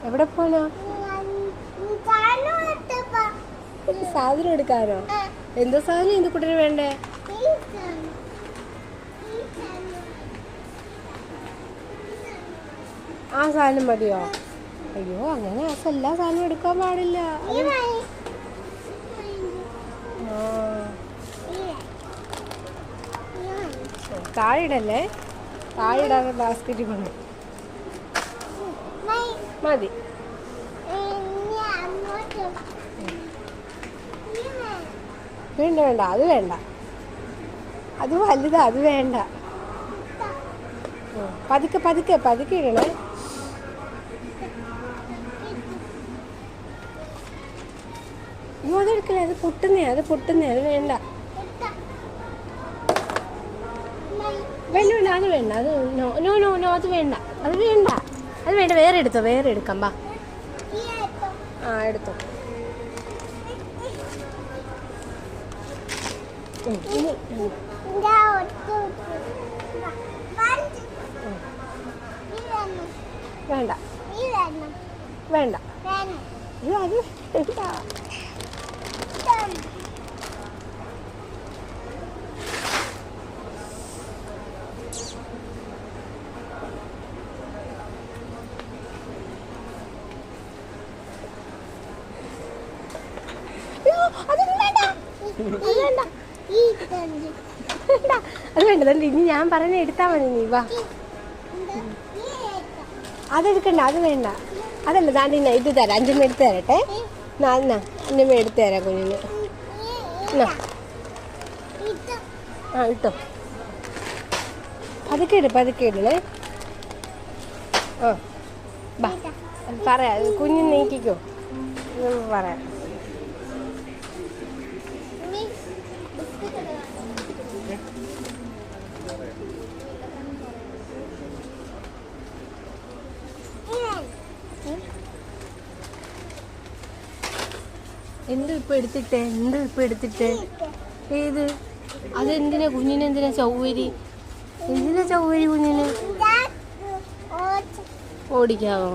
എവിടെ പോനാ? സാധനം എടുക്കാനോ? എന്തോ സാധനം എന്ത് കുട്ടന് വേണ്ടേ? ആ സാധനം മതിയോ? അയ്യോ, അങ്ങനെ എല്ലാ സാധനവും എടുക്കാൻ പാടില്ല. താഴെയിടല്ലേ, താഴെയിടാതെ ബാസ്കറ്റ് കൊണ്ട് മതി. വേണ്ട വേണ്ട, അത് വേണ്ട, അത് വലുതാ, അത് വേണ്ട. പതുക്കെ പതുക്കെ പതുക്കെ ഇടണേ. അയ്യോ, അതെടുക്കണേ, അത് പൊട്ടുന്നേ, അത് പൊട്ടുന്നേ, അത് വേണ്ട. വേണ്ട വേണ്ട, അത് വേണ്ട, അത് നോ നോ നോ നോ, അത് വേണ്ട, അത് വേണ്ട, അത് വേണ്ട. വേറെ എടുത്തോ, വേറെ എടുക്കാം. ബാ, ആ എടുത്തോ. വേണ്ട വേണ്ട, അയ്യോ അത് വേണ്ട. അത് വേണ്ട, ഇനി ഞാൻ പറഞ്ഞ എടുത്താ മതി. നീ വാ, അതെടുക്കണ്ട, അത് വേണ്ട. അതല്ല, ദാണ്ടി ഇത് തരാം, 5 എടുത്ത് തരട്ടെ. എന്നാ 5 എടുത്ത് തരാം കുഞ്ഞിന്. ആ ഇട്ടോ, പതുക്കെ ഇടണേ. ആ ബാ, പറയാം, കുഞ്ഞിന് നീക്കിക്കോ, പറയാം. ഇപ്പൊ എടുത്തിട്ടേ ഏത്? അതെന്തിനാ കുഞ്ഞിന്? എന്തിനാ സൗകര്യം? എന്തിനാ സൗകര്യം കുഞ്ഞിന്? ഓടിക്കാവോ?